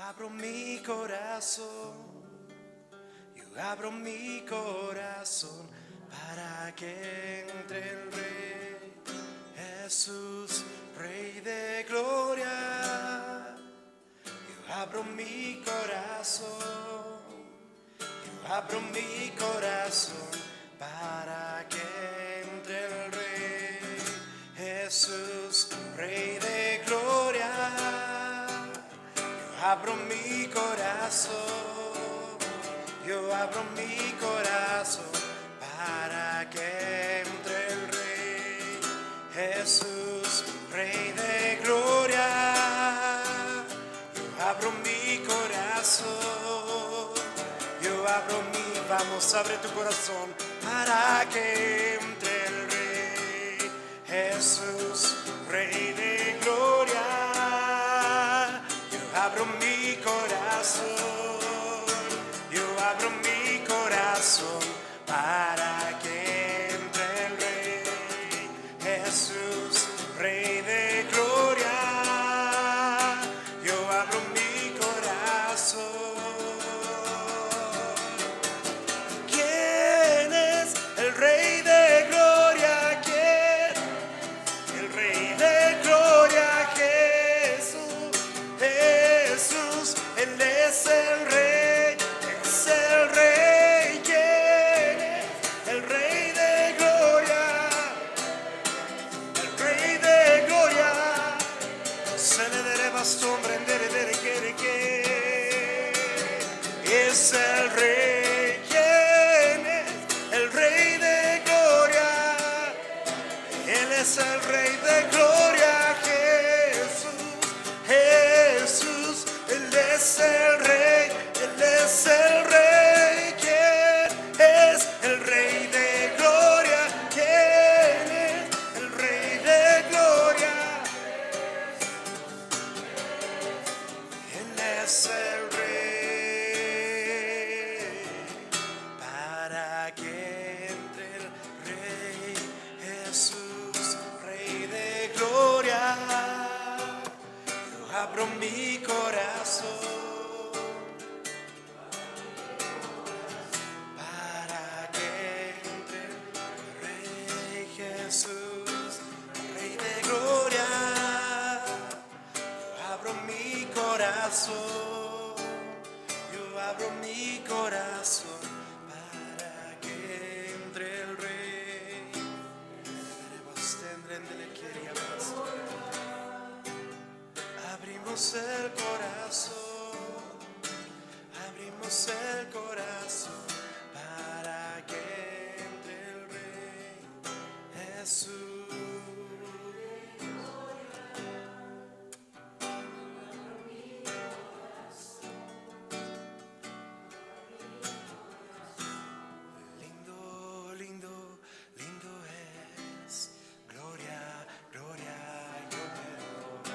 abro mi corazón, yo abro mi corazón para que entre el Rey Jesús, Rey de gloria. Yo abro mi corazón, yo abro mi corazón para que entre el Rey Jesús, Rey de gloria. Yo abro mi corazón, yo abro mi corazón para que entre el Rey Jesús, Rey de gloria. Yo abro mi corazón, yo abro mi, vamos, abre tu corazón para que entre el Rey Jesús, Rey de gloria. Yo abro mi corazón, yo abro mi corazón para que entre el Rey Jesús, Rey de gloria. Yo abro mi corazón. ¿Quién es el Rey de gloria? ¿Quién? El Rey de gloria, Jesús, Jesús, Él es el Rey, es el Rey. ¿Quién es el Rey de gloria? El Rey de gloria. Se le dere bastón, prendere, dere, que es el Rey. ¿Quién es el Rey de gloria? Él es el Rey de gloria, Jesús, Jesús, Él es el Rey, Él es el Rey. ¿Quién es el Rey de gloria? ¿Quién es el Rey de gloria? Él es el Rey para que entre el Rey Jesús, Rey de gloria. Yo abro mi corazón para que entre el Rey Jesús, Rey de gloria. Yo abro mi corazón, yo abro mi corazón para que entre el Rey. Abrimos el corazón, abrimos el corazón para que entre el Rey Jesús. Lindo, lindo, lindo es. Gloria, gloria, yo te doy.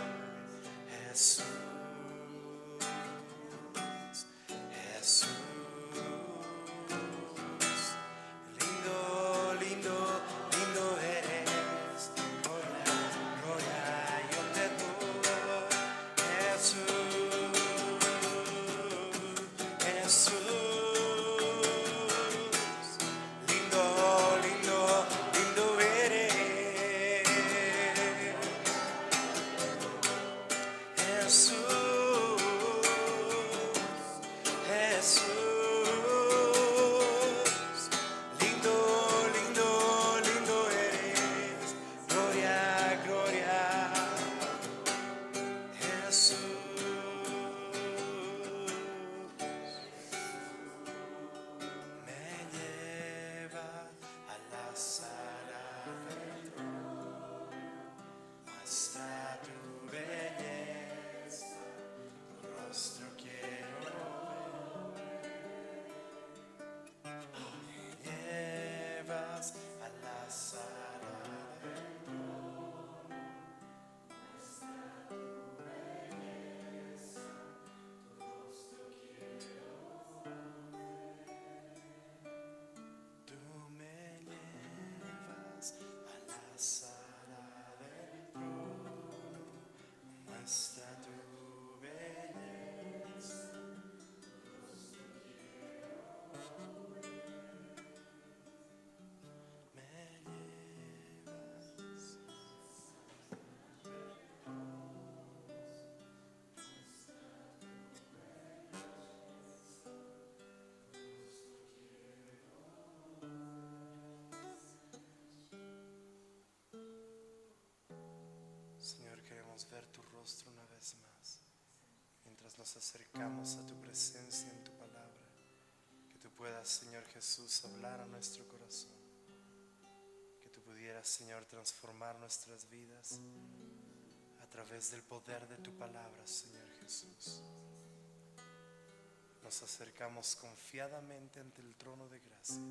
Jesús, Jesús. Lindo, lindo, lindo eres. Gloria, gloria, yo te doy. Jesús, Jesús. Lindo, lindo, lindo eres. Jesús. rostro una vez más, mientras nos acercamos a tu presencia en tu palabra. Que tú puedas, Señor Jesús, hablar a nuestro corazón. Que tú pudieras, Señor, transformar nuestras vidas a través del poder de tu palabra, Señor Jesús. Nos acercamos confiadamente ante el trono de gracia,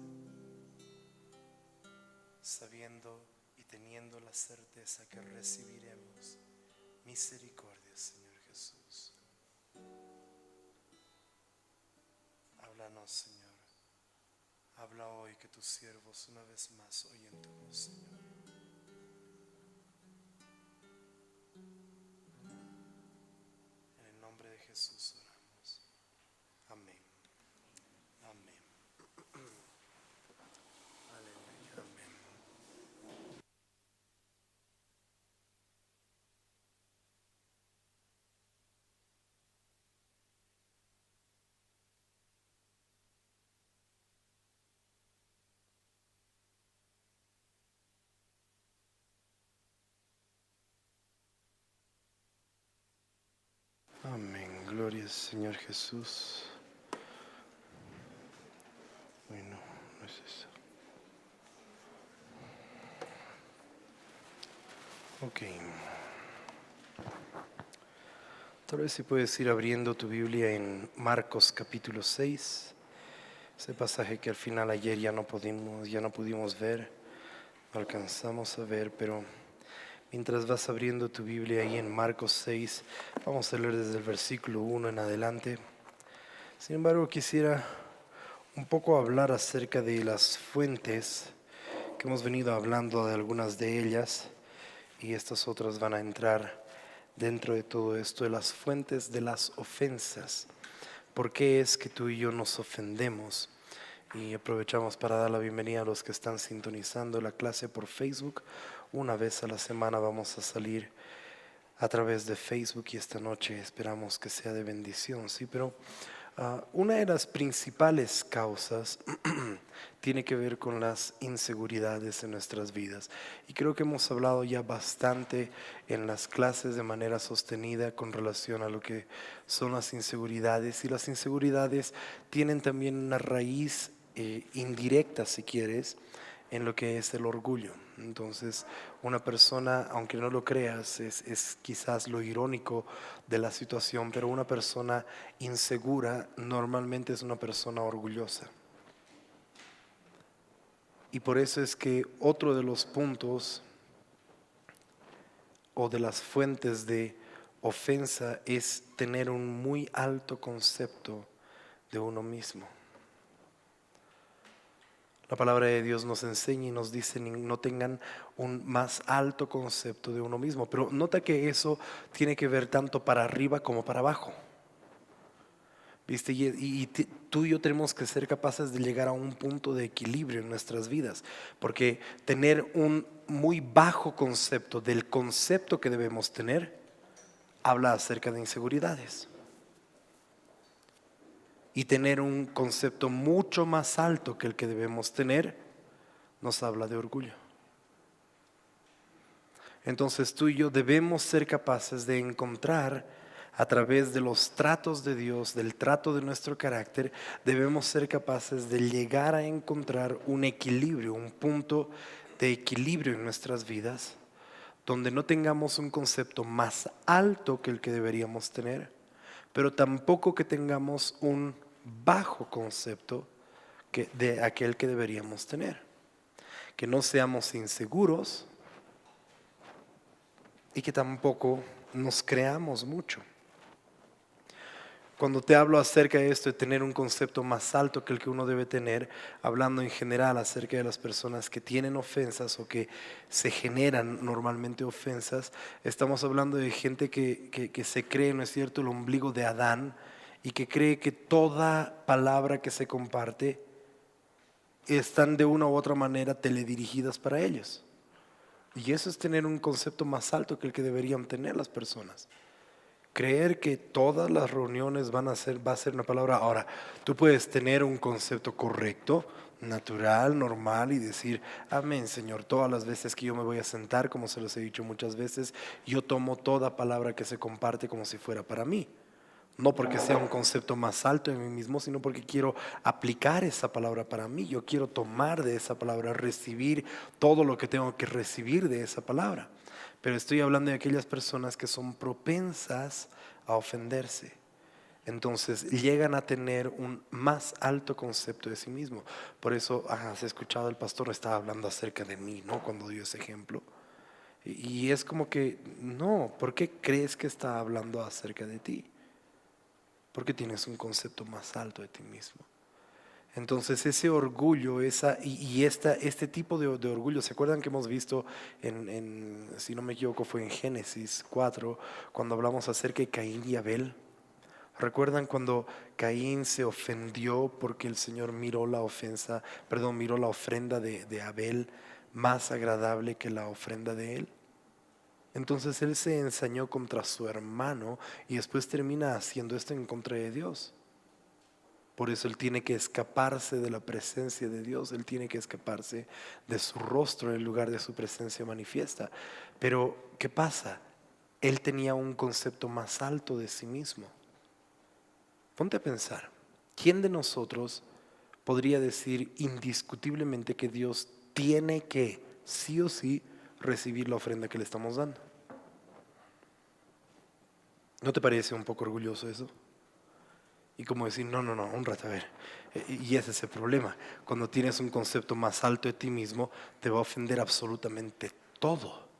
sabiendo y teniendo la certeza que recibiremos misericordia, Señor Jesús. Háblanos, Señor. Habla hoy, que tus siervos una vez más oyen tu voz, Señor. En el nombre de Jesús oramos. Amén. Amén. Aleluya. Amén. Amén. Gloria al Señor Jesús. Bueno, no es eso. Ok. Tal vez si puedes ir abriendo tu Biblia en Marcos capítulo 6. Ese pasaje que al final ayer ya no pudimos ver, no alcanzamos a ver, pero mientras vas abriendo tu Biblia ahí en Marcos 6, vamos a leer desde el versículo 1 en adelante. Sin embargo, quisiera un poco hablar acerca de las fuentes, que hemos venido hablando de algunas de ellas, y estas otras van a entrar dentro de todo esto, de las fuentes de las ofensas. ¿Por qué es que tú y yo nos ofendemos? Y aprovechamos para dar la bienvenida a los que están sintonizando la clase por Facebook. Una vez a la semana vamos a salir a través de Facebook, y esta noche esperamos que sea de bendición, ¿sí? Pero una de las principales causas tiene que ver con las inseguridades en nuestras vidas. Y creo que hemos hablado ya bastante en las clases de manera sostenida con relación a lo que son las inseguridades. Y las inseguridades tienen también una raíz indirecta, si quieres, en lo que es el orgullo. Entonces, una persona, aunque no lo creas, es quizás lo irónico de la situación, pero una persona insegura normalmente es una persona orgullosa. Y por eso es que otro de los puntos o de las fuentes de ofensa es tener un muy alto concepto de uno mismo. La palabra de Dios nos enseña y nos dice: no tengan un más alto concepto de uno mismo. Pero nota que eso tiene que ver tanto para arriba como para abajo. ¿Viste? Tú y yo tenemos que ser capaces de llegar a un punto de equilibrio en nuestras vidas. Porque tener un muy bajo concepto del concepto que debemos tener habla acerca de inseguridades. Y tener un concepto mucho más alto que el que debemos tener nos habla de orgullo. Entonces tú y yo debemos ser capaces de encontrar, a través de los tratos de Dios, del trato de nuestro carácter, debemos ser capaces de llegar a encontrar un equilibrio, un punto de equilibrio en nuestras vidas, donde no tengamos un concepto más alto que el que deberíamos tener, pero tampoco que tengamos un bajo concepto de aquel que deberíamos tener. Que no seamos inseguros y que tampoco nos creamos mucho. Cuando te hablo acerca de esto de tener un concepto más alto que el que uno debe tener, hablando en general acerca de las personas que tienen ofensas o que se generan normalmente ofensas, estamos hablando de gente que se cree, ¿no es cierto?, el ombligo de Adán, y que cree que toda palabra que se comparte están de una u otra manera teledirigidas para ellos. Y eso es tener un concepto más alto que el que deberían tener las personas. Creer que todas las reuniones va a ser una palabra. Ahora, tú puedes tener un concepto correcto, natural, normal y decir, amén, Señor, todas las veces que yo me voy a sentar, como se los he dicho muchas veces, yo tomo toda palabra que se comparte como si fuera para mí. No porque sea un concepto más alto en mí mismo, sino porque quiero aplicar esa palabra para mí. Yo quiero tomar de esa palabra, recibir todo lo que tengo que recibir de esa palabra. Pero estoy hablando de aquellas personas que son propensas a ofenderse. Entonces llegan a tener un más alto concepto de sí mismo. Por eso has escuchado, el pastor estaba hablando acerca de mí, ¿no? Cuando dio ese ejemplo. Y es como que, no, ¿por qué crees que está hablando acerca de ti? Porque tienes un concepto más alto de ti mismo. Entonces ese orgullo, este tipo de orgullo, ¿se acuerdan que hemos visto si no me equivoco, fue en Génesis 4, cuando hablamos acerca de Caín y Abel? ¿Recuerdan cuando Caín se ofendió porque el Señor miró la ofrenda de Abel más agradable que la ofrenda de él? Entonces él se ensañó contra su hermano y después termina haciendo esto en contra de Dios. Por eso él tiene que escaparse de la presencia de Dios, él tiene que escaparse de su rostro en lugar de su presencia manifiesta. Pero, ¿qué pasa? Él tenía un concepto más alto de sí mismo. Ponte a pensar, ¿quién de nosotros podría decir indiscutiblemente que Dios tiene que, sí o sí, recibir la ofrenda que le estamos dando? ¿No te parece un poco orgulloso eso? Y como decir, no, un rato, a ver. Y ese es el problema. Cuando tienes un concepto más alto de ti mismo, te va a ofender absolutamente todo.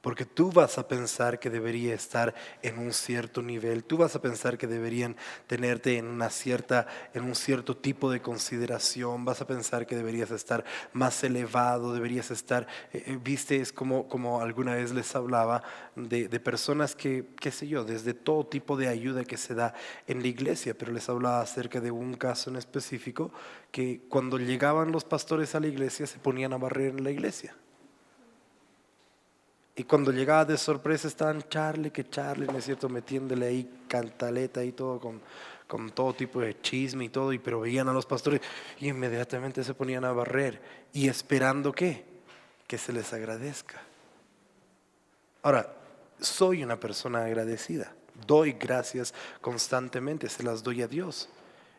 Porque tú vas a pensar que debería estar en un cierto nivel, tú vas a pensar que deberían tenerte en un cierto tipo de consideración, vas a pensar que deberías estar más elevado, deberías estar, viste, es como alguna vez les hablaba de personas que, qué sé yo, desde todo tipo de ayuda que se da en la iglesia, pero les hablaba acerca de un caso en específico que cuando llegaban los pastores a la iglesia se ponían a barrer en la iglesia. Y cuando llegaba de sorpresa estaban Charlie, ¿no es cierto?, metiéndole ahí cantaleta y todo con todo tipo de chisme y todo, pero veían a los pastores y inmediatamente se ponían a barrer y esperando ¿qué? Que se les agradezca. Ahora, soy una persona agradecida, doy gracias constantemente, se las doy a Dios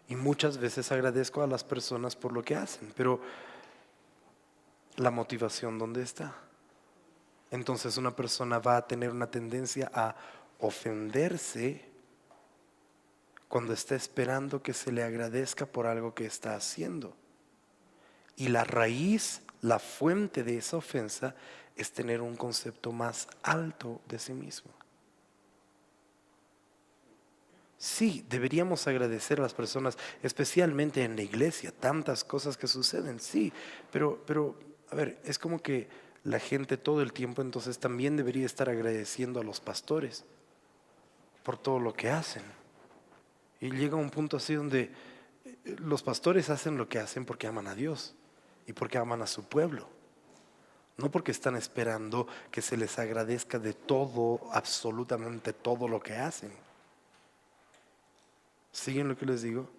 y muchas veces agradezco a las personas por lo que hacen, pero la motivación, ¿dónde está? Entonces una persona va a tener una tendencia a ofenderse cuando está esperando que se le agradezca por algo que está haciendo. Y la raíz, la fuente de esa ofensa es tener un concepto más alto de sí mismo. Sí, deberíamos agradecer a las personas, especialmente en la iglesia, tantas cosas que suceden, sí, pero a ver, es como que la gente todo el tiempo entonces también debería estar agradeciendo a los pastores por todo lo que hacen. Y llega un punto así donde los pastores hacen lo que hacen porque aman a Dios y porque aman a su pueblo, no porque están esperando que se les agradezca de todo, absolutamente todo lo que hacen. ¿Siguen lo que les digo?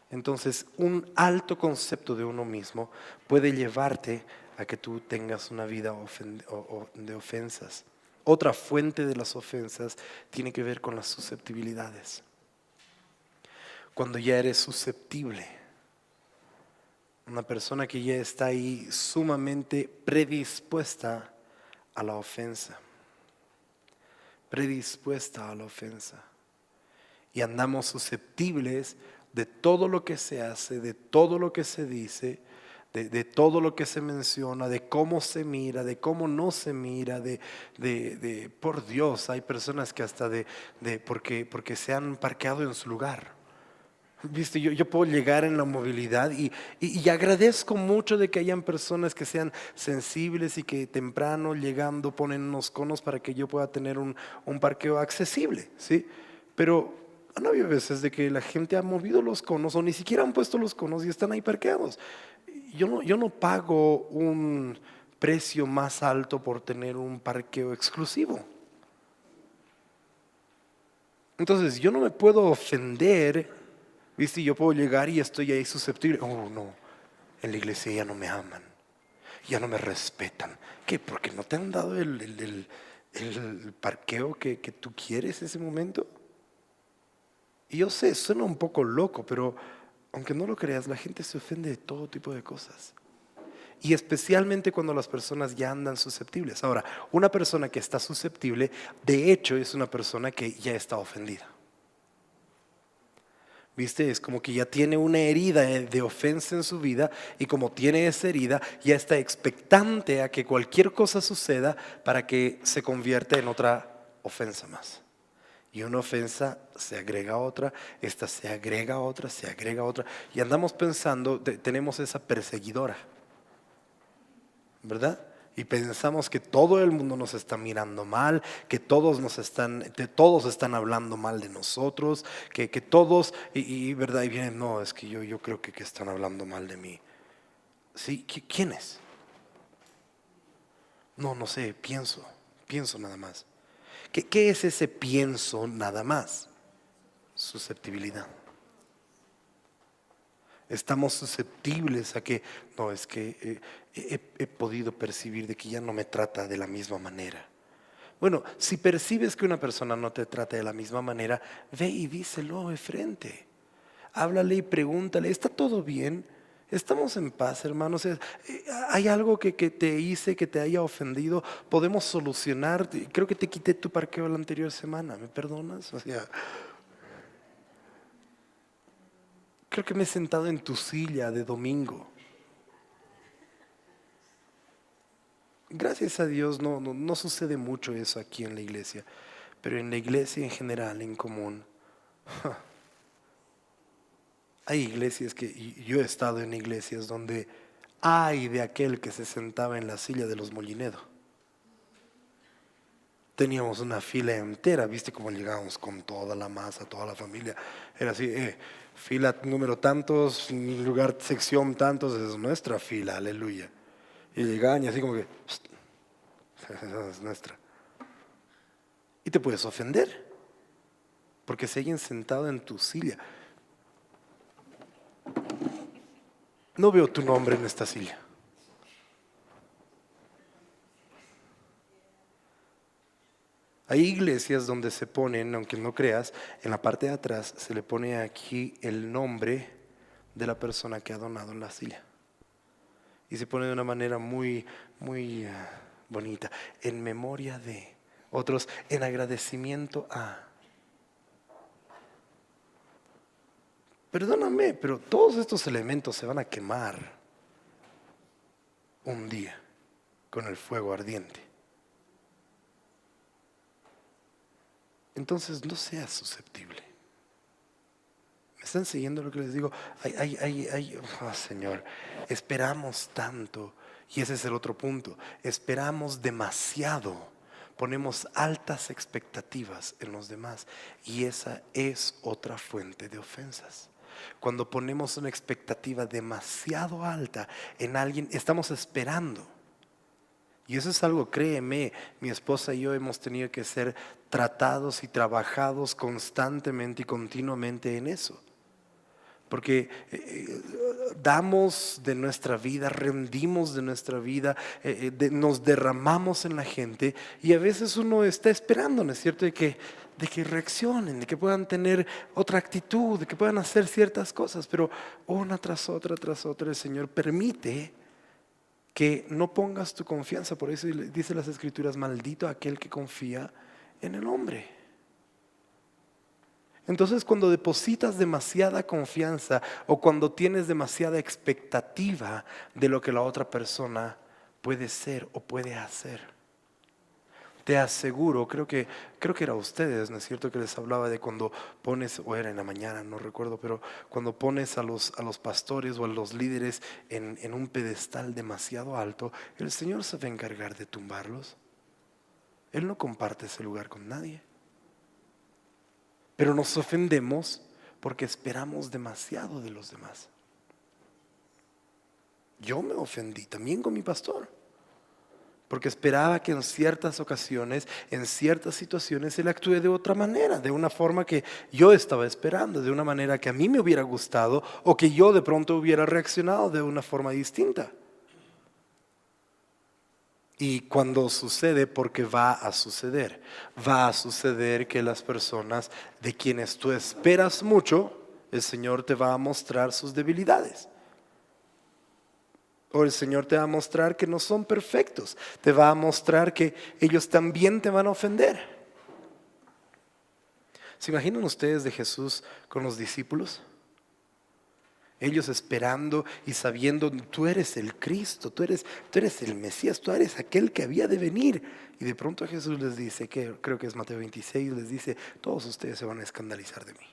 Entonces, un alto concepto de uno mismo puede llevarte a que tú tengas una vida de ofensas. Otra fuente de las ofensas tiene que ver con las susceptibilidades. Cuando ya eres susceptible, una persona que ya está ahí sumamente predispuesta a la ofensa. Predispuesta a la ofensa. Y andamos susceptibles de todo lo que se hace, de todo lo que se dice, de todo lo que se menciona, de cómo se mira, de cómo no se mira, por Dios, hay personas que hasta porque se han parqueado en su lugar. Viste, yo puedo llegar en la movilidad y agradezco mucho de que hayan personas que sean sensibles y que temprano llegando ponen unos conos para que yo pueda tener un parqueo accesible, ¿sí? Pero han habido veces de que la gente ha movido los conos o ni siquiera han puesto los conos y están ahí parqueados. Yo no pago un precio más alto por tener un parqueo exclusivo. Entonces yo no me puedo ofender, ¿viste? Yo puedo llegar y estoy ahí susceptible. Oh, no, en la iglesia ya no me aman, ya no me respetan. ¿Qué? ¿Porque no te han dado el parqueo que tú quieres ese momento? Y yo sé, suena un poco loco, pero aunque no lo creas, la gente se ofende de todo tipo de cosas. Y especialmente cuando las personas ya andan susceptibles. Ahora, una persona que está susceptible, de hecho, es una persona que ya está ofendida. ¿Viste? Es como que ya tiene una herida de ofensa en su vida, y como tiene esa herida, ya está expectante a que cualquier cosa suceda para que se convierta en otra ofensa más. Y una ofensa se agrega a otra, esta se agrega a otra, se agrega a otra. Y andamos pensando, tenemos esa perseguidora, ¿verdad? Y pensamos que todo el mundo nos está mirando mal, que todos están hablando mal de nosotros, que todos, ¿verdad? Y vienen, no, es que yo creo que están hablando mal de mí. ¿Sí? ¿Quiénes? No sé, pienso nada más. ¿Qué es ese pienso nada más? Susceptibilidad. Estamos susceptibles a que, no, es que he podido percibir de que ya no me trata de la misma manera. Bueno, si percibes que una persona no te trata de la misma manera, ve y díselo de frente. Háblale y pregúntale, ¿está todo bien? ¿Estamos en paz, hermanos? ¿Hay algo que te hice, que te haya ofendido? ¿Podemos solucionar? Creo que te quité tu parqueo la anterior semana, ¿me perdonas? O sea, creo que me he sentado en tu silla de domingo. Gracias a Dios no sucede mucho eso aquí en la iglesia, pero en la iglesia en general, en común, hay iglesias y yo he estado en iglesias donde hay de aquel que se sentaba en la silla de los Molinedo. Teníamos una fila entera, viste cómo llegábamos con toda la masa, toda la familia. Era así, fila número tantos, lugar, sección tantos, es nuestra fila, aleluya. Y llegaban y así como que, esa es nuestra. Y te puedes ofender porque se hayan sentado en tu silla. No veo tu nombre en esta silla. Hay iglesias donde se ponen, aunque no creas, en la parte de atrás se le pone aquí el nombre de la persona que ha donado la silla. Y se pone de una manera muy, muy bonita. En memoria de. Otros, en agradecimiento a. Perdóname, pero todos estos elementos se van a quemar un día con el fuego ardiente. Entonces no seas susceptible. ¿Me están siguiendo lo que les digo? Oh, Señor, esperamos tanto. Y ese es el otro punto. Esperamos demasiado. Ponemos altas expectativas en los demás. Y esa es otra fuente de ofensas. Cuando ponemos una expectativa demasiado alta en alguien, estamos esperando. Y eso es algo, créeme, mi esposa y yo hemos tenido que ser tratados y trabajados constantemente y continuamente en eso. Porque damos de nuestra vida, rendimos de nuestra vida, nos derramamos en la gente, y a veces uno está esperando, ¿no es cierto?, de que reaccionen, de que puedan tener otra actitud, de que puedan hacer ciertas cosas, pero una tras otra, el Señor permite que no pongas tu confianza. Por eso dice las Escrituras, maldito aquel que confía en el hombre. Entonces, cuando depositas demasiada confianza o cuando tienes demasiada expectativa de lo que la otra persona puede ser o puede hacer, te aseguro, creo que era a ustedes, ¿no es cierto?, que les hablaba de cuando pones, o era en la mañana, no recuerdo, pero cuando pones a los pastores o a los líderes en un pedestal demasiado alto, el Señor se va a encargar de tumbarlos. Él no comparte ese lugar con nadie. Pero nos ofendemos porque esperamos demasiado de los demás. Yo me ofendí también con mi pastor. porque esperaba que en ciertas ocasiones, en ciertas situaciones, Él actúe de otra manera, de una forma que yo estaba esperando, de una manera que a mí me hubiera gustado o que yo de pronto hubiera reaccionado de una forma distinta. Y cuando sucede, porque va a suceder que las personas de quienes tú esperas mucho, el Señor te va a mostrar sus debilidades. O el Señor te va a mostrar que no son perfectos. Te va a mostrar que ellos también te van a ofender. ¿Se imaginan ustedes de Jesús con los discípulos? Ellos esperando y sabiendo, tú eres el Cristo, tú eres el Mesías, tú eres aquel que había de venir. Y de pronto Jesús les dice, que creo que es Mateo 26, les dice, todos ustedes se van a escandalizar de mí.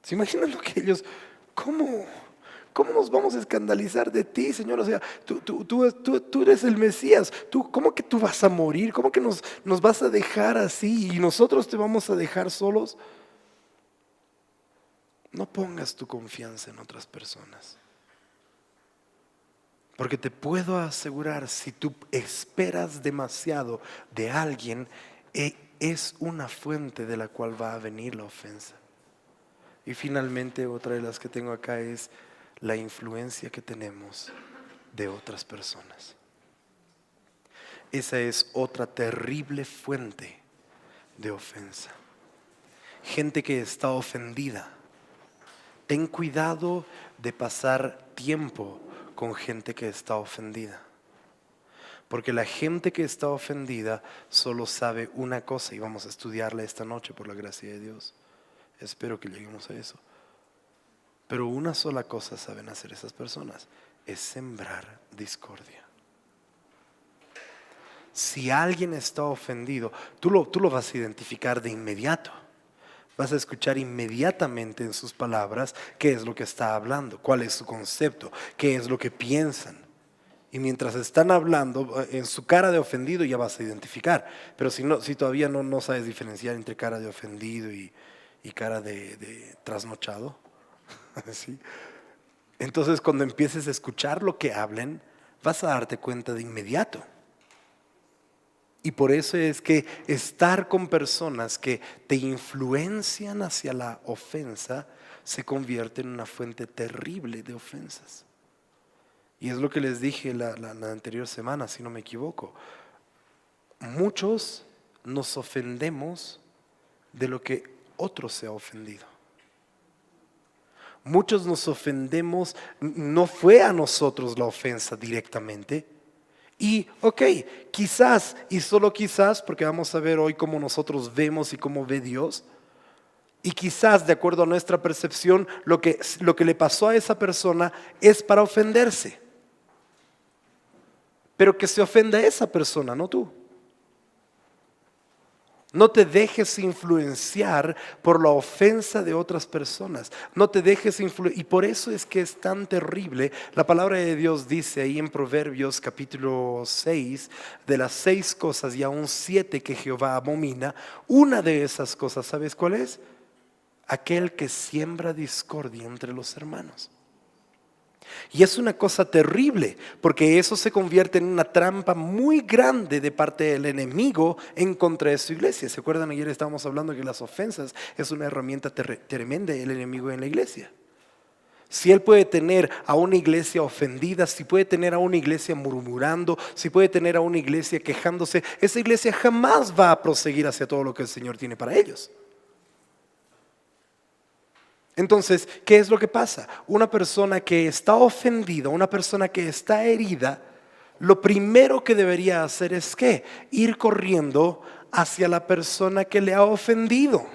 ¿Se imaginan lo que ellos, ¿Cómo nos vamos a escandalizar de ti, Señor? O sea, tú eres el Mesías. ¿Cómo que tú vas a morir? ¿Cómo que nos vas a dejar así y nosotros te vamos a dejar solos? No pongas tu confianza en otras personas. Porque te puedo asegurar, si tú esperas demasiado de alguien, es una fuente de la cual va a venir la ofensa. Y finalmente, otra de las que tengo acá es la influencia que tenemos de otras personas. Esa es otra terrible fuente de ofensa. Gente que está ofendida. Ten cuidado de pasar tiempo con gente que está ofendida. Porque la gente que está ofendida solo sabe una cosa, y vamos a estudiarla esta noche por la gracia de Dios. Espero que lleguemos a eso. Pero una sola cosa saben hacer esas personas, es sembrar discordia. Si alguien está ofendido, tú lo vas a identificar de inmediato. Vas a escuchar inmediatamente en sus palabras qué es lo que está hablando, cuál es su concepto, qué es lo que piensan. Y mientras están hablando, en su cara de ofendido ya vas a identificar. Pero si todavía no sabes diferenciar entre cara de ofendido y cara de trasnochado, ¿sí? Entonces cuando empieces a escuchar lo que hablen, vas a darte cuenta de inmediato. Y por eso es que estar con personas que te influencian hacia la ofensa se convierte en una fuente terrible de ofensas. Y es lo que les dije la anterior semana, si no me equivoco. Muchos nos ofendemos de lo que otro se ha ofendido. Muchos nos ofendemos, no fue a nosotros la ofensa directamente. Y quizás, y solo quizás, porque vamos a ver hoy cómo nosotros vemos y cómo ve Dios, y quizás de acuerdo a nuestra percepción, lo que le pasó a esa persona es para ofenderse. Pero que se ofenda a esa persona, no tú. No te dejes influenciar por la ofensa de otras personas. No te dejes influenciar. Y por eso es que es tan terrible. La palabra de Dios dice ahí en Proverbios capítulo 6, de las 6 cosas y aún 7 que Jehová abomina, una de esas cosas, ¿sabes cuál es? Aquel que siembra discordia entre los hermanos. Y es una cosa terrible, porque eso se convierte en una trampa muy grande de parte del enemigo en contra de su iglesia. ¿Se acuerdan? Ayer estábamos hablando que las ofensas es una herramienta tremenda del enemigo en la iglesia. Si él puede tener a una iglesia ofendida, si puede tener a una iglesia murmurando, si puede tener a una iglesia quejándose, esa iglesia jamás va a proseguir hacia todo lo que el Señor tiene para ellos. Entonces, ¿qué es lo que pasa? Una persona que está ofendida, una persona que está herida, lo primero que debería hacer es ¿qué? Ir corriendo hacia la persona que le ha ofendido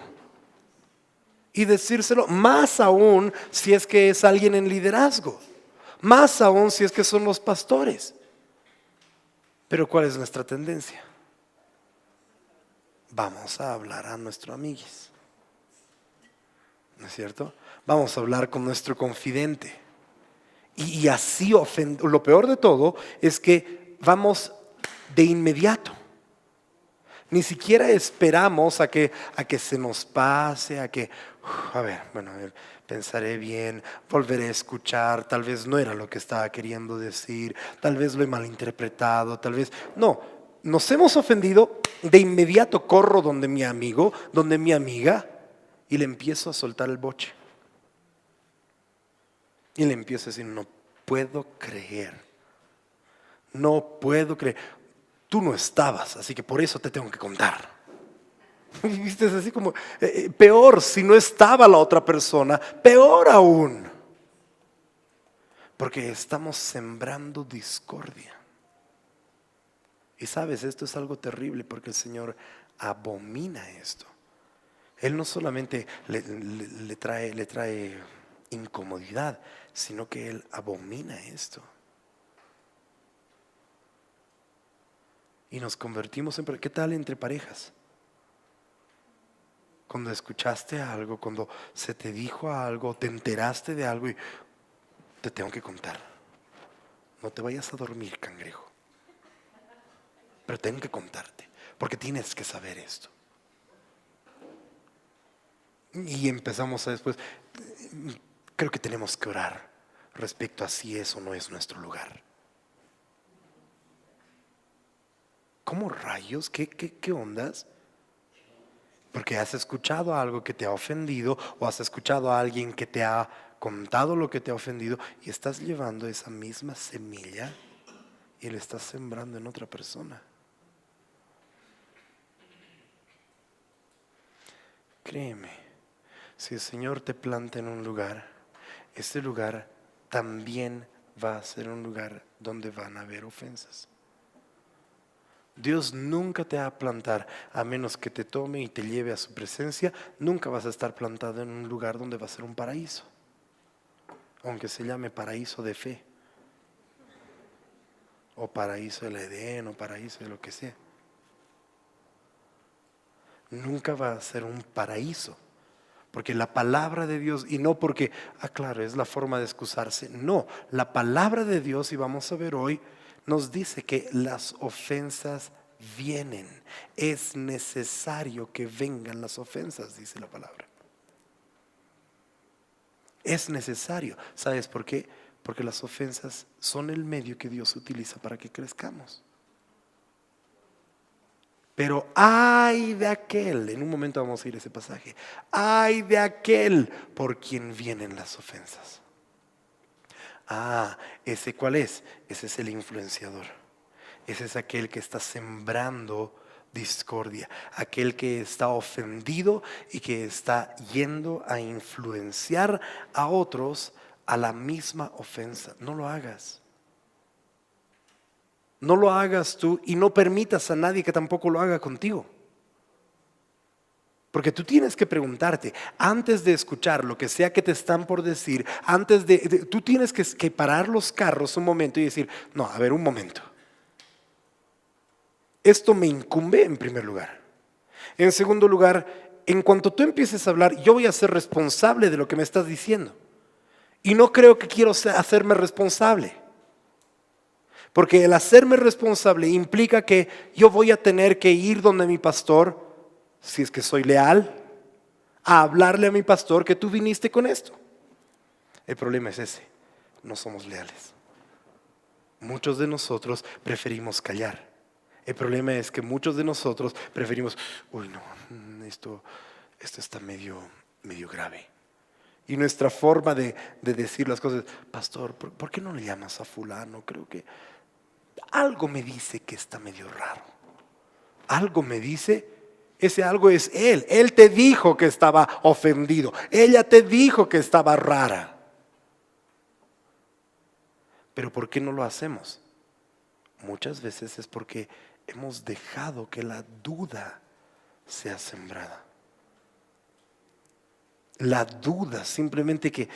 y decírselo, más aún si es que es alguien en liderazgo, más aún si es que son los pastores. Pero ¿cuál es nuestra tendencia? Vamos a hablar a nuestro amiguis. ¿No es cierto? Vamos a hablar con nuestro confidente. Y así lo peor de todo es que vamos de inmediato. Ni siquiera esperamos a que se nos pase, a ver, pensaré bien, volveré a escuchar, tal vez no era lo que estaba queriendo decir, tal vez lo he malinterpretado, tal vez... No, nos hemos ofendido, de inmediato corro donde mi amigo, donde mi amiga, y le empiezo a soltar el boche. Y le empiezo a decir, no puedo creer, tú no estabas, así que por eso te tengo que contar. ¿Viste? Es así como, peor si no estaba la otra persona, peor aún. Porque estamos sembrando discordia. Y sabes, esto es algo terrible porque el Señor abomina esto. Él no solamente le trae incomodidad, sino que Él abomina esto. Y nos convertimos en... ¿Qué tal entre parejas? Cuando escuchaste algo, cuando se te dijo algo, te enteraste de algo y te tengo que contar. No te vayas a dormir, cangrejo. Pero tengo que contarte, porque tienes que saber esto. Y empezamos a después, creo que tenemos que orar respecto a si eso no es nuestro lugar. ¿Cómo rayos? ¿Qué ondas? Porque has escuchado algo que te ha ofendido o has escuchado a alguien que te ha contado lo que te ha ofendido y estás llevando esa misma semilla y la estás sembrando en otra persona. Créeme, si el Señor te planta en un lugar, ese lugar también va a ser un lugar donde van a haber ofensas. Dios nunca te va a plantar a menos que te tome y te lleve a su presencia. Nunca vas a estar plantado en un lugar donde va a ser un paraíso, aunque se llame paraíso de fe o paraíso del Edén o paraíso de lo que sea. Nunca va a ser un paraíso, porque la palabra de Dios, y no porque, claro, es la forma de excusarse, no, la palabra de Dios, y vamos a ver hoy, nos dice que las ofensas vienen. Es necesario que vengan las ofensas, dice la palabra. Es necesario. ¿Sabes por qué? Porque las ofensas son el medio que Dios utiliza para que crezcamos. Pero ay de aquel, en un momento vamos a ir a ese pasaje, ay de aquel por quien vienen las ofensas. ¿Ese cuál es? Ese es el influenciador. Ese es aquel que está sembrando discordia, aquel que está ofendido y que está yendo a influenciar a otros a la misma ofensa. No lo hagas. No lo hagas tú y no permitas a nadie que tampoco lo haga contigo. Porque tú tienes que preguntarte, antes de escuchar lo que sea que te están por decir, tú tienes que parar los carros un momento y decir, no, a ver, un momento. Esto me incumbe en primer lugar. En segundo lugar, en cuanto tú empieces a hablar, yo voy a ser responsable de lo que me estás diciendo. Y no creo que quiero hacerme responsable. Porque el hacerme responsable implica que yo voy a tener que ir donde mi pastor, si es que soy leal, a hablarle a mi pastor que tú viniste con esto. El problema es ese, no somos leales. Muchos de nosotros preferimos callar. El problema es que muchos de nosotros preferimos, uy no, esto está medio grave. Y nuestra forma de decir las cosas, pastor, ¿por qué no le llamas a fulano? Creo que algo me dice que está medio raro. Algo me dice, ese algo es él. Él te dijo que estaba ofendido. Ella te dijo que estaba rara. Pero ¿por qué no lo hacemos? Muchas veces es porque hemos dejado que la duda sea sembrada. La duda, simplemente que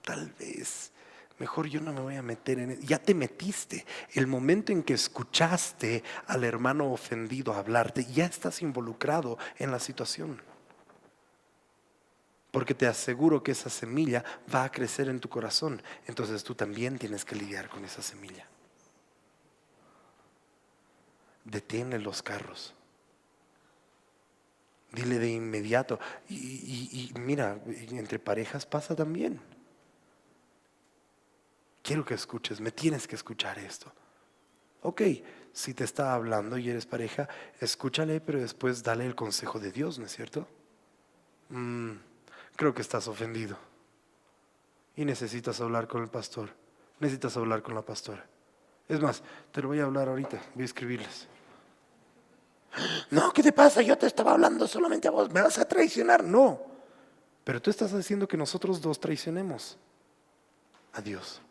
tal vez mejor yo no me voy a meter en eso. Ya te metiste. El momento en que escuchaste al hermano ofendido hablarte, ya estás involucrado en la situación. Porque te aseguro que esa semilla va a crecer en tu corazón. Entonces tú también tienes que lidiar con esa semilla. Detiene los carros. Dile de inmediato. Y mira, entre parejas pasa también. Quiero que escuches, me tienes que escuchar esto. Ok, si te está hablando y eres pareja, escúchale, pero después dale el consejo de Dios, ¿no es cierto? Creo que estás ofendido y necesitas hablar con el pastor, necesitas hablar con la pastora. Es más, te lo voy a hablar ahorita, voy a escribirles. No, ¿qué te pasa? Yo te estaba hablando solamente a vos, ¿me vas a traicionar? No, pero tú estás haciendo que nosotros dos traicionemos a Dios.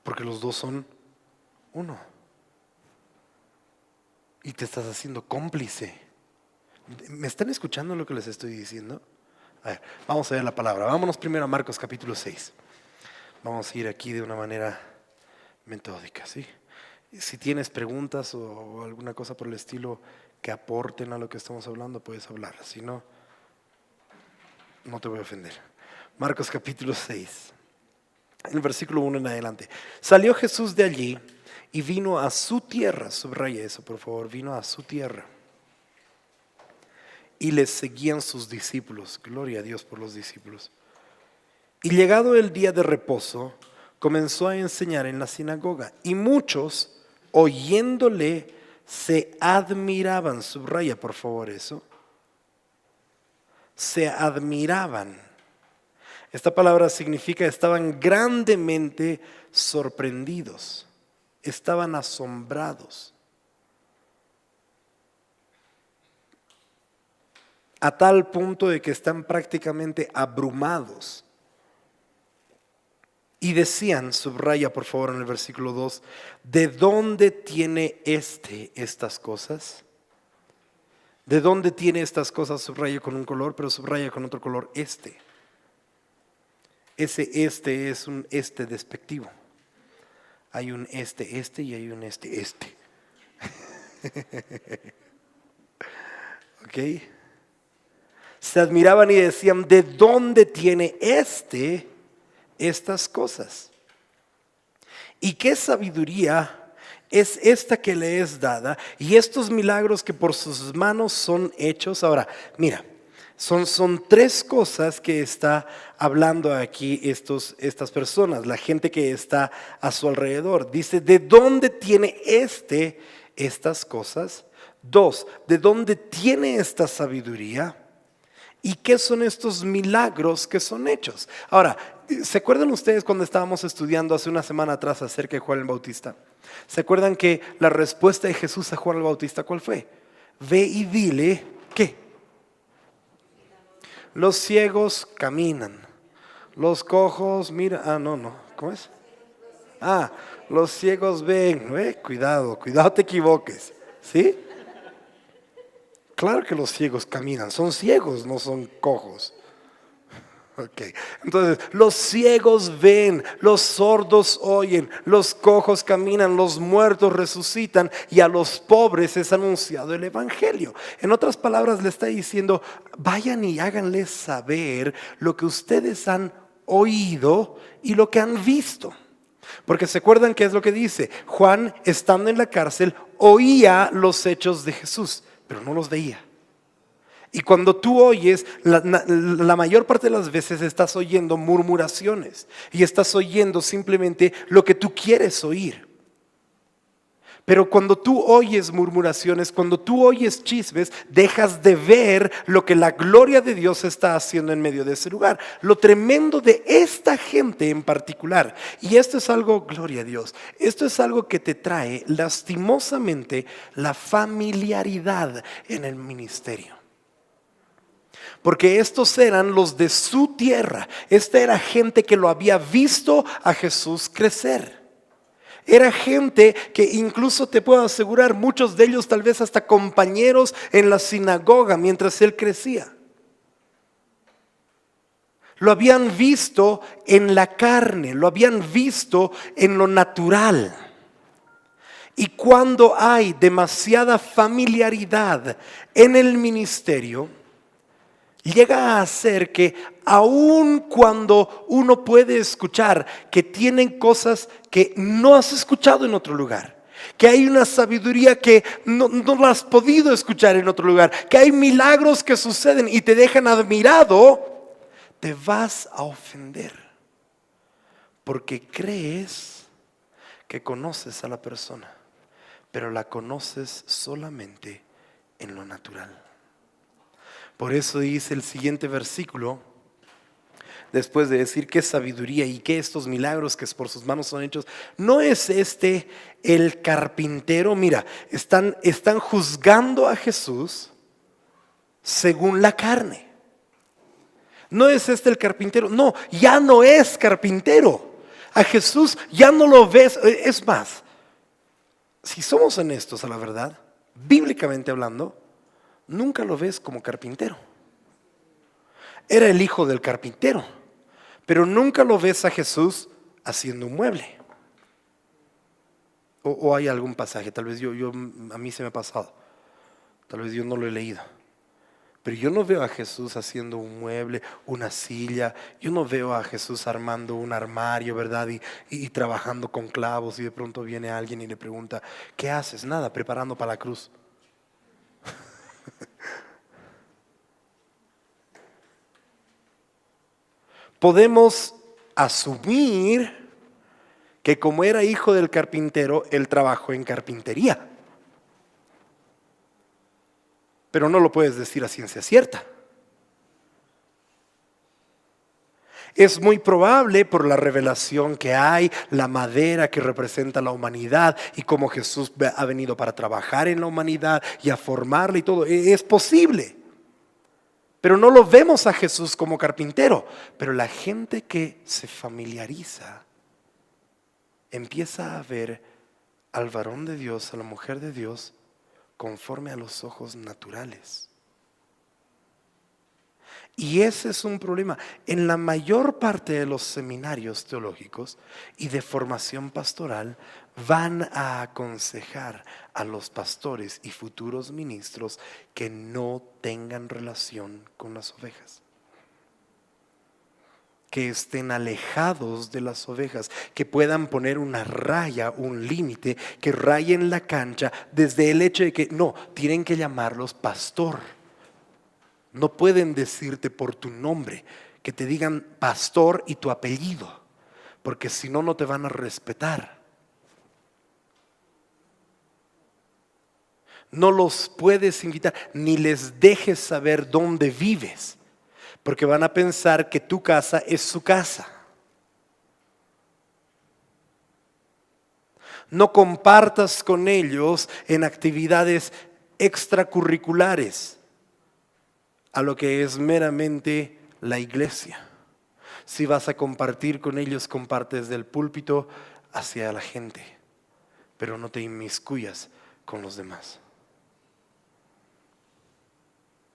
Porque los dos son uno. Y te estás haciendo cómplice. ¿Me están escuchando lo que les estoy diciendo? A ver, vamos a ver la palabra. Vámonos primero a Marcos capítulo 6. Vamos a ir aquí de una manera metódica, ¿sí? Si tienes preguntas o alguna cosa por el estilo que aporten a lo que estamos hablando, puedes hablar. Si no, no te voy a ofender. Marcos capítulo 6. En el versículo 1 en adelante. Salió Jesús de allí y vino a su tierra. Subraya eso, por favor. Vino a su tierra. Y les seguían sus discípulos. Gloria a Dios por los discípulos. Y llegado el día de reposo, comenzó a enseñar en la sinagoga. Y muchos, oyéndole, se admiraban. Subraya, por favor, eso. Se admiraban. Esta palabra significa estaban grandemente sorprendidos, estaban asombrados, a tal punto de que están prácticamente abrumados. Y decían, subraya por favor en el versículo 2, ¿de dónde tiene estas cosas? ¿De dónde tiene estas cosas? Subraya con un color, pero subraya con otro color Ese es un despectivo. Hay un este y hay un este. ¿Ok? Se admiraban y decían, ¿de dónde tiene estas cosas? ¿Y qué sabiduría es esta que le es dada? Y estos milagros que por sus manos son hechos. Ahora, mira. Son tres cosas que está hablando aquí estas personas, la gente que está a su alrededor. Dice, ¿de dónde tiene estas cosas? 2, ¿de dónde tiene esta sabiduría? ¿Y qué son estos milagros que son hechos? Ahora, ¿se acuerdan ustedes cuando estábamos estudiando hace una semana atrás acerca de Juan el Bautista? ¿Se acuerdan que la respuesta de Jesús a Juan el Bautista cuál fue? Ve y dile, ¿qué? Los ciegos caminan, los cojos miran, ¿cómo es? Los ciegos ven, cuidado te equivoques, ¿sí? Claro que los ciegos caminan, son ciegos, no son cojos. Ok, entonces los ciegos ven, los sordos oyen, los cojos caminan, los muertos resucitan y a los pobres es anunciado el evangelio. En otras palabras le está diciendo, vayan y háganles saber lo que ustedes han oído y lo que han visto. Porque se acuerdan qué es lo que dice, Juan estando en la cárcel oía los hechos de Jesús, pero no los veía. Y cuando tú oyes, la mayor parte de las veces estás oyendo murmuraciones y estás oyendo simplemente lo que tú quieres oír. Pero cuando tú oyes murmuraciones, cuando tú oyes chismes, dejas de ver lo que la gloria de Dios está haciendo en medio de ese lugar. Lo tremendo de esta gente en particular, y esto es algo, gloria a Dios, esto es algo que te trae lastimosamente la familiaridad en el ministerio. Porque estos eran los de su tierra. Esta era gente que lo había visto a Jesús crecer. Era gente que incluso te puedo asegurar, muchos de ellos tal vez hasta compañeros en la sinagoga mientras él crecía. Lo habían visto en la carne, lo habían visto en lo natural. Y cuando hay demasiada familiaridad en el ministerio, llega a ser que aun cuando uno puede escuchar que tienen cosas que no has escuchado en otro lugar, que hay una sabiduría que no la has podido escuchar en otro lugar, que hay milagros que suceden y te dejan admirado, te vas a ofender porque crees que conoces a la persona, pero la conoces solamente en lo natural. Por eso dice el siguiente versículo, después de decir qué sabiduría y qué estos milagros que por sus manos son hechos, ¿no es este el carpintero? Mira, están juzgando a Jesús según la carne. ¿No es este el carpintero? No, ya no es carpintero. A Jesús ya no lo ves. Es más, si somos honestos a la verdad, bíblicamente hablando, nunca lo ves como carpintero. Era el hijo del carpintero, pero nunca lo ves a Jesús haciendo un mueble. O hay algún pasaje, tal vez a mí se me ha pasado, tal vez yo no lo he leído, pero yo no veo a Jesús haciendo un mueble, una silla. Yo no veo a Jesús armando un armario, ¿verdad? Y trabajando con clavos, y de pronto viene alguien y le pregunta, ¿qué haces? Nada, preparando para la cruz. Podemos asumir que como era hijo del carpintero, él trabajó en carpintería. Pero no lo puedes decir a ciencia cierta. Es muy probable, por la revelación que hay, la madera que representa la humanidad y cómo Jesús ha venido para trabajar en la humanidad y a formarla y todo, es posible. Pero no lo vemos a Jesús como carpintero. Pero la gente que se familiariza empieza a ver al varón de Dios, a la mujer de Dios, conforme a los ojos naturales. Y ese es un problema. En la mayor parte de los seminarios teológicos y de formación pastoral van a aconsejar a los pastores y futuros ministros que no tengan relación con las ovejas, que estén alejados de las ovejas, que puedan poner una raya, un límite, que rayen la cancha desde el hecho de que no, tienen que llamarlos pastor. No pueden decirte por tu nombre, que te digan pastor y tu apellido, porque si no, no te van a respetar. No los puedes invitar, ni les dejes saber dónde vives, porque van a pensar que tu casa es su casa. No compartas con ellos en actividades extracurriculares a lo que es meramente la iglesia. Si vas a compartir con ellos, compartes del púlpito hacia la gente, pero no te inmiscuyas con los demás.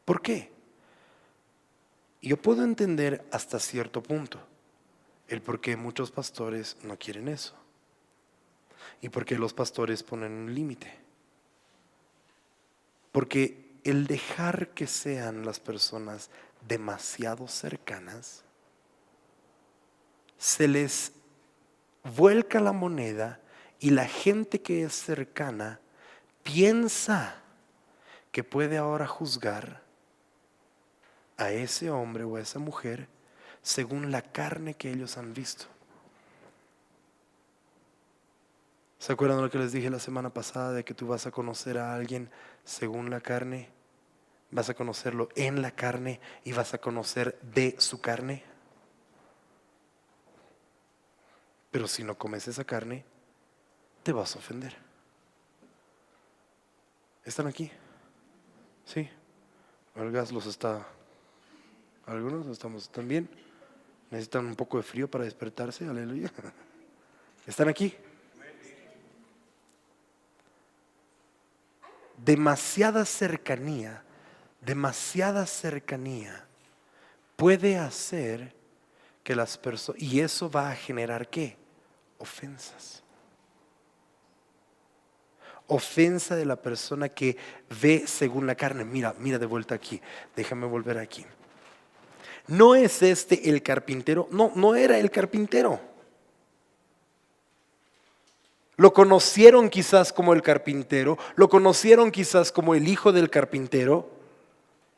¿Por qué? Yo puedo entender hasta cierto punto el por qué muchos pastores no quieren eso y por qué los pastores ponen un límite. Porque el dejar que sean las personas demasiado cercanas, se les vuelca la moneda y la gente que es cercana piensa que puede ahora juzgar a ese hombre o a esa mujer según la carne que ellos han visto. ¿Se acuerdan de lo que les dije la semana pasada de que tú vas a conocer a alguien según la carne? Vas a conocerlo en la carne y vas a conocer de su carne. Pero si no comes esa carne, te vas a ofender. ¿Están aquí? Sí. El gas los está. Algunos estamos también. Necesitan un poco de frío para despertarse. Aleluya. ¿Están aquí? Demasiada cercanía puede hacer que las personas, y eso va a generar ¿qué? Ofensas. Ofensa de la persona que ve según la carne. Mira de vuelta aquí. Déjame volver aquí. ¿No es este el carpintero? No era el carpintero. Lo conocieron quizás como el carpintero, lo conocieron quizás como el hijo del carpintero,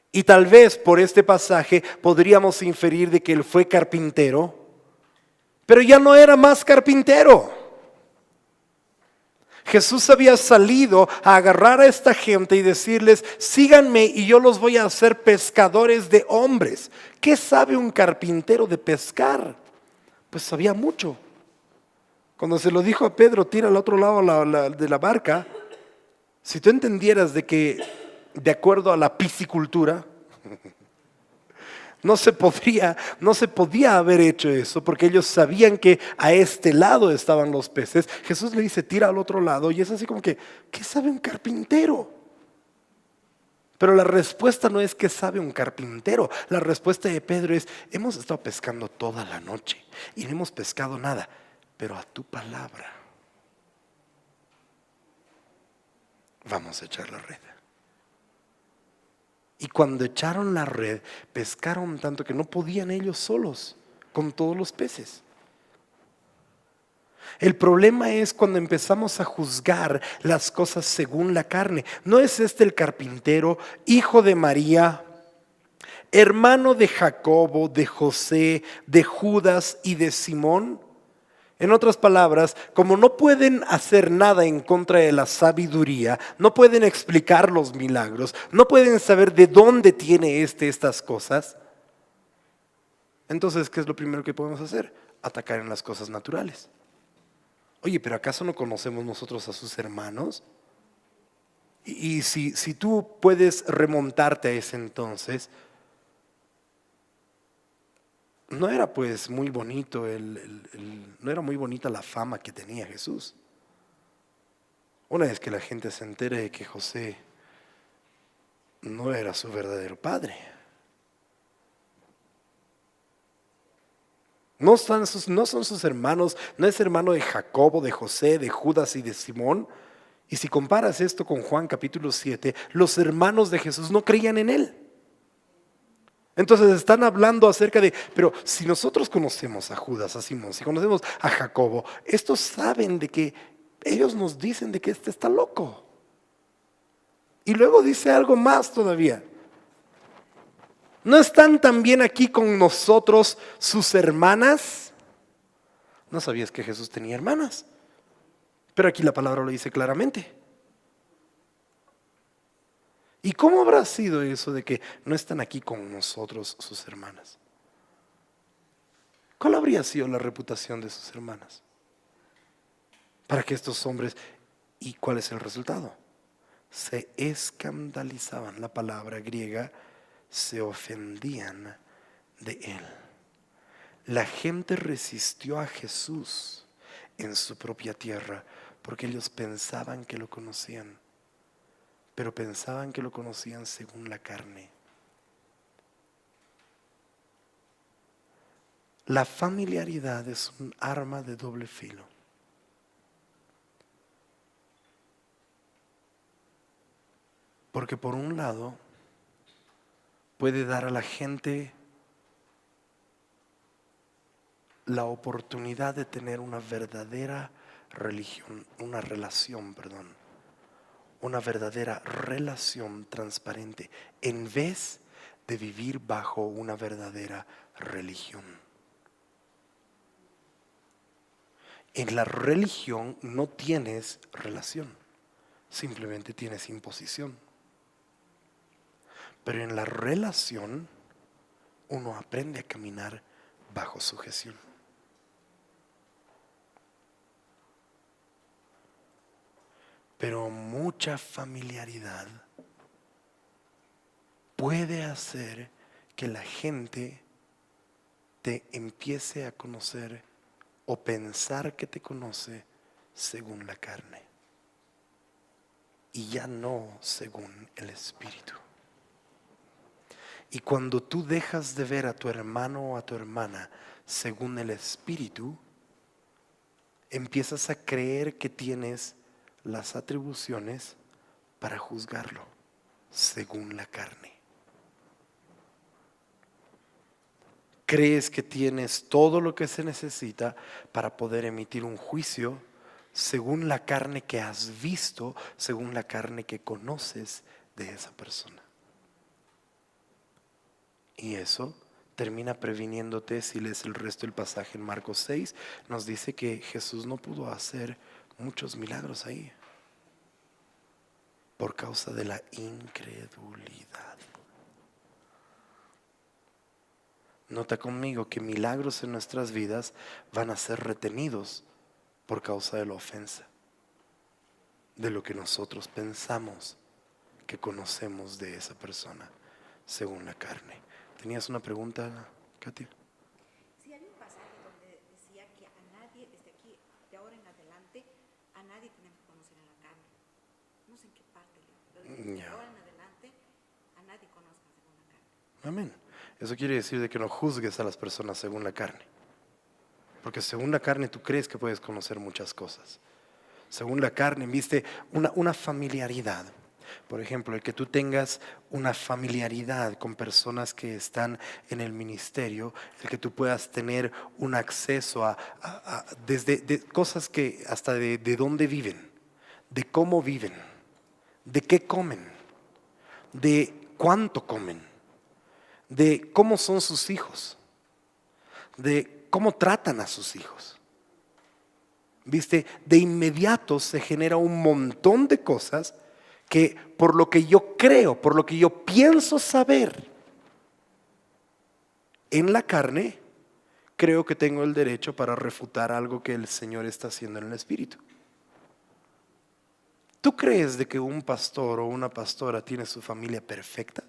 y tal vez por este pasaje podríamos inferir de que él fue carpintero, pero ya no era más carpintero. Jesús había salido a agarrar a esta gente y decirles: síganme y yo los voy a hacer pescadores de hombres. ¿Qué sabe un carpintero de pescar? Pues sabía mucho. Cuando se lo dijo a Pedro: tira al otro lado de la barca, si tú entendieras de que de acuerdo a la piscicultura no se podía haber hecho eso, porque ellos sabían que a este lado estaban los peces. Jesús le dice: tira al otro lado, y es así como que, ¿qué sabe un carpintero? Pero la respuesta no es: ¿qué sabe un carpintero? La respuesta de Pedro es: hemos estado pescando toda la noche y no hemos pescado nada, pero a tu palabra vamos a echar la red. Y cuando echaron la red, pescaron tanto que no podían ellos solos con todos los peces. El problema es cuando empezamos a juzgar las cosas según la carne. ¿No es este el carpintero, hijo de María, hermano de Jacobo, de José, de Judas y de Simón? En otras palabras, como no pueden hacer nada en contra de la sabiduría, no pueden explicar los milagros, no pueden saber de dónde tiene estas cosas, entonces, ¿qué es lo primero que podemos hacer? Atacar en las cosas naturales. Oye, pero ¿acaso no conocemos nosotros a sus hermanos? Y si tú puedes remontarte a ese entonces, no era pues muy bonito, no era muy bonita la fama que tenía Jesús. Una vez que la gente se entere de que José no era su verdadero padre, no son sus hermanos, no es hermano de Jacobo, de José, de Judas y de Simón. Y si comparas esto con Juan capítulo 7, los hermanos de Jesús no creían en él. Entonces están hablando acerca de: pero si nosotros conocemos a Judas, a Simón, si conocemos a Jacobo, estos saben de que ellos nos dicen de que este está loco. Y luego dice algo más todavía: ¿no están también aquí con nosotros sus hermanas? No sabías que Jesús tenía hermanas, pero aquí la palabra lo dice claramente. ¿Y cómo habrá sido eso de que no están aquí con nosotros sus hermanas? ¿Cuál habría sido la reputación de sus hermanas? Para que estos hombres, ¿y cuál es el resultado? Se escandalizaban, la palabra griega, se ofendían de él. La gente resistió a Jesús en su propia tierra porque ellos pensaban que lo conocían, pero pensaban que lo conocían según la carne. La familiaridad es un arma de doble filo. Porque por un lado puede dar a la gente la oportunidad de tener una verdadera religión, una verdadera relación transparente, en vez de vivir bajo una verdadera religión. En la religión no tienes relación, simplemente tienes imposición. Pero en la relación uno aprende a caminar bajo sujeción. Pero mucha familiaridad puede hacer que la gente te empiece a conocer o pensar que te conoce según la carne y ya no según el Espíritu. Y cuando tú dejas de ver a tu hermano o a tu hermana según el Espíritu, empiezas a creer que tienes las atribuciones para juzgarlo según la carne. Crees que tienes todo lo que se necesita para poder emitir un juicio según la carne que has visto, según la carne que conoces de esa persona. Y eso termina previniéndote. Si lees el resto del pasaje en Marcos 6, nos dice que Jesús no pudo hacer muchos milagros ahí por causa de la incredulidad. Nota conmigo que milagros en nuestras vidas van a ser retenidos por causa de la ofensa, de lo que nosotros pensamos que conocemos de esa persona según la carne. ¿Tenías una pregunta, Katy? Sí, había un pasaje donde decía que a nadie, desde aquí, de ahora en adelante, a nadie tenemos que conocer en la carne. No sé en qué parte, pero de ahora en adelante, a nadie conozcan según la carne. Amén. Eso quiere decir de que no juzgues a las personas según la carne. Porque según la carne tú crees que puedes conocer muchas cosas. Según la carne, viste una familiaridad. Por ejemplo, el que tú tengas una familiaridad con personas que están en el ministerio, el que tú puedas tener un acceso a desde cosas que hasta de dónde viven, de cómo viven, de qué comen, de cuánto comen, de cómo son sus hijos, de cómo tratan a sus hijos. Viste, de inmediato se genera un montón de cosas que por lo que yo creo, por lo que yo pienso saber en la carne, creo que tengo el derecho para refutar algo que el Señor está haciendo en el Espíritu. ¿Tú crees de que un pastor o una pastora tiene su familia perfecta?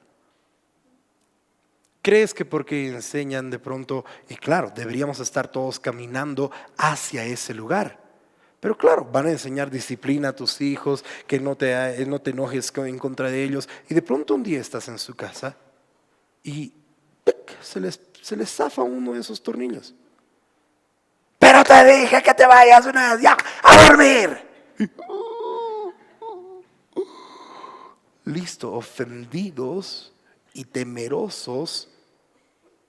¿Crees que porque enseñan de pronto, y claro, deberíamos estar todos caminando hacia ese lugar? Pero claro, van a enseñar disciplina a tus hijos, que no te enojes en contra de ellos. Y de pronto un día estás en su casa y ¡pic!, se les zafa uno de esos tornillos. Pero te dije que te vayas una vez ya a dormir. Listo, ofendidos y temerosos,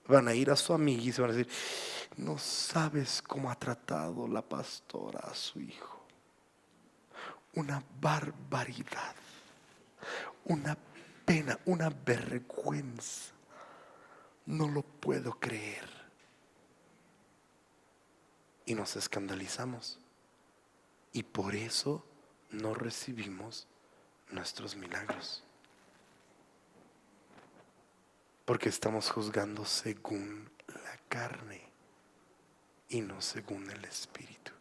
van a ir a su amiga y se van a decir: no sabes cómo ha tratado la pastora a su hijo. Una barbaridad, una pena, una vergüenza. No lo puedo creer. Y nos escandalizamos. Y por eso no recibimos nuestros milagros. Porque estamos juzgando según la carne y no según el Espíritu.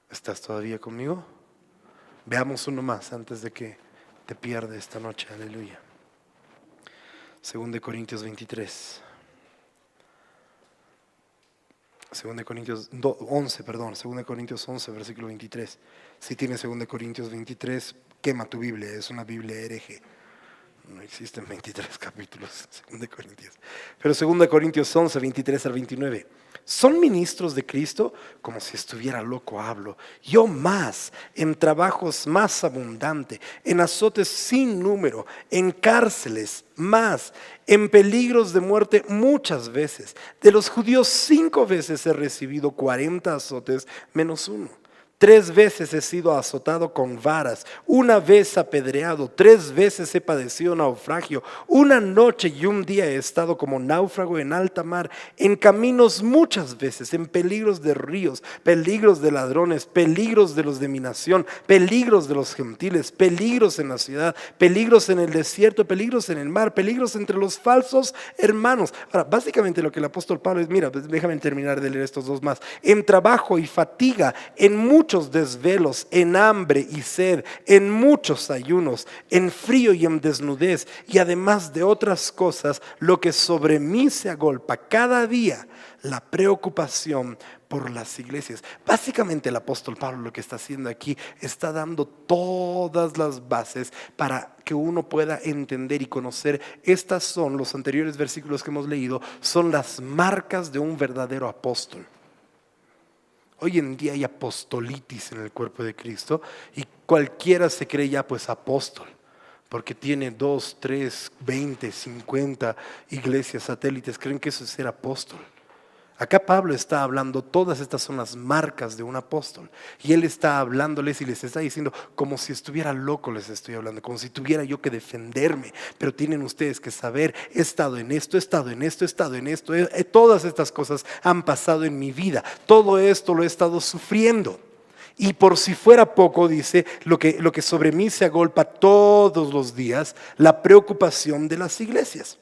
¿Estás todavía conmigo? Veamos uno más antes de que te pierda esta noche. Aleluya. 2 Corintios 23. 2 Corintios 11, perdón. 2 Corintios 11, versículo 23. Si tienes 2 Corintios 23, quema tu Biblia. Es una Biblia hereje. No existen 23 capítulos de Corintios. Pero 2 Corintios 11, 23 al 29. ¿Son ministros de Cristo? Como si estuviera loco hablo. Yo más, en trabajos más abundante, en azotes sin número, en cárceles más, en peligros de muerte muchas veces. De los judíos 5 veces he recibido 40 azotes menos uno. 3 veces he sido azotado con varas, 1 vez apedreado, 3 veces he padecido naufragio, 1 noche y 1 día he estado como náufrago en alta mar, en caminos muchas veces, en peligros de ríos, peligros de ladrones, peligros de los de mi nación, peligros de los gentiles, peligros en la ciudad, peligros en el desierto, peligros en el mar, peligros entre los falsos hermanos. Ahora, básicamente lo que el apóstol Pablo es, mira, déjame terminar de leer estos 2 más. En trabajo y fatiga, en muchos desvelos, en hambre y sed, en muchos ayunos, en frío y en desnudez, y además de otras cosas, lo que sobre mí se agolpa cada día, la preocupación por las iglesias. Básicamente el apóstol Pablo lo que está haciendo aquí, está dando todas las bases para que uno pueda entender y conocer. Estas son, los anteriores versículos que hemos leído, son las marcas de un verdadero apóstol. Hoy en día hay apostolitis en el cuerpo de Cristo y cualquiera se cree ya pues apóstol, porque tiene 2, 3, 20, 50 iglesias satélites. Creen que eso es ser apóstol. Acá Pablo está hablando, todas estas son las marcas de un apóstol. Y él está hablándoles y les está diciendo, como si estuviera loco les estoy hablando, como si tuviera yo que defenderme. Pero tienen ustedes que saber, he estado en esto, he estado en esto, he estado en esto. Todas estas cosas han pasado en mi vida. Todo esto lo he estado sufriendo. Y por si fuera poco, dice, lo que sobre mí se agolpa todos los días, la preocupación de las iglesias.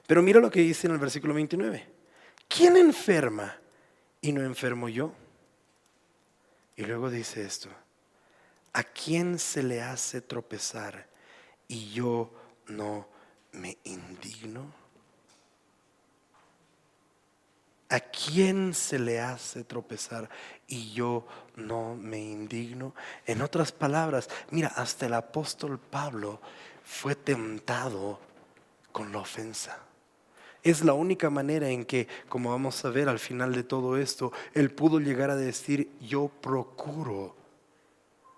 Pero mira lo que dice en el versículo 29. ¿Quién enferma y no enfermo yo? Y luego dice esto: ¿a quién se le hace tropezar y yo no me indigno? ¿A quién se le hace tropezar y yo no me indigno? En otras palabras, mira, hasta el apóstol Pablo fue tentado con la ofensa. Es la única manera en que, como vamos a ver al final de todo esto, él pudo llegar a decir: yo procuro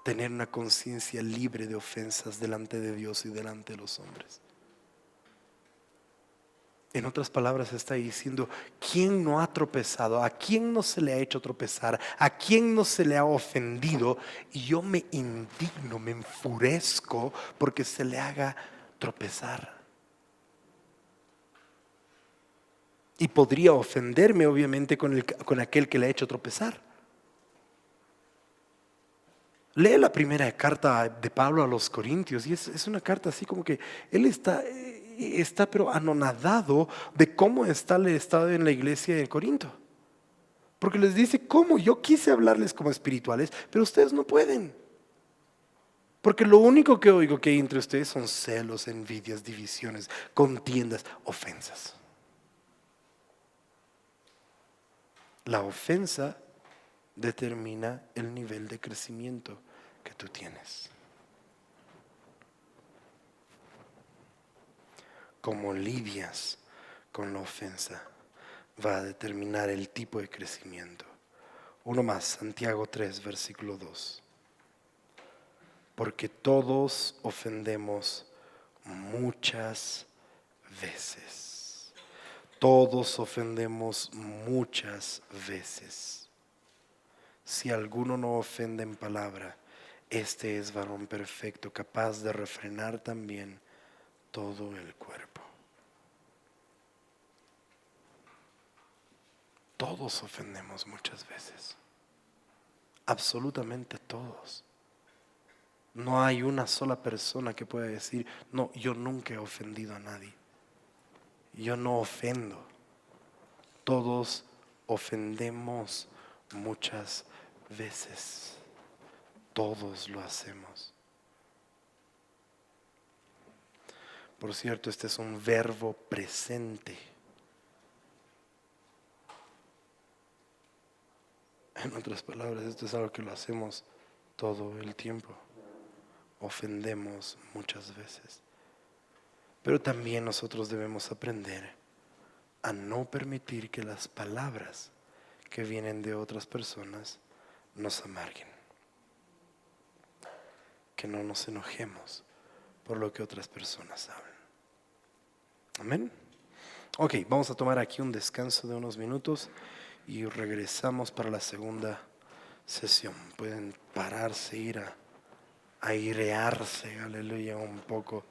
tener una conciencia libre de ofensas delante de Dios y delante de los hombres. En otras palabras está diciendo: ¿quién no ha tropezado? ¿A quién no se le ha hecho tropezar? ¿A quién no se le ha ofendido? Y yo me indigno, me enfurezco porque se le haga tropezar. Y podría ofenderme obviamente con aquel que le ha hecho tropezar. Lee la primera carta de Pablo a los Corintios y es una carta así como que él está pero anonadado de cómo está el estado en la iglesia de Corinto. Porque les dice: ¿cómo? Yo quise hablarles como espirituales, pero ustedes no pueden. Porque lo único que oigo que hay entre ustedes son celos, envidias, divisiones, contiendas, ofensas. La ofensa determina el nivel de crecimiento que tú tienes. Como lidias con la ofensa va a determinar el tipo de crecimiento. Uno más, Santiago 3, versículo 2. Porque todos ofendemos muchas veces. Todos ofendemos muchas veces. Si alguno no ofende en palabra, este es varón perfecto, capaz de refrenar también todo el cuerpo. Todos ofendemos muchas veces. Absolutamente todos. No hay una sola persona que pueda decir: no, yo nunca he ofendido a nadie. Yo no ofendo. Todos ofendemos muchas veces. Todos lo hacemos. Por cierto, este es un verbo presente. En otras palabras, esto es algo que lo hacemos todo el tiempo. Ofendemos muchas veces. Pero también nosotros debemos aprender a no permitir que las palabras que vienen de otras personas nos amarguen. Que no nos enojemos por lo que otras personas hablan. Amén. Ok, vamos a tomar aquí un descanso de unos minutos y regresamos para la segunda sesión. Pueden pararse, ir a airearse, aleluya, un poco.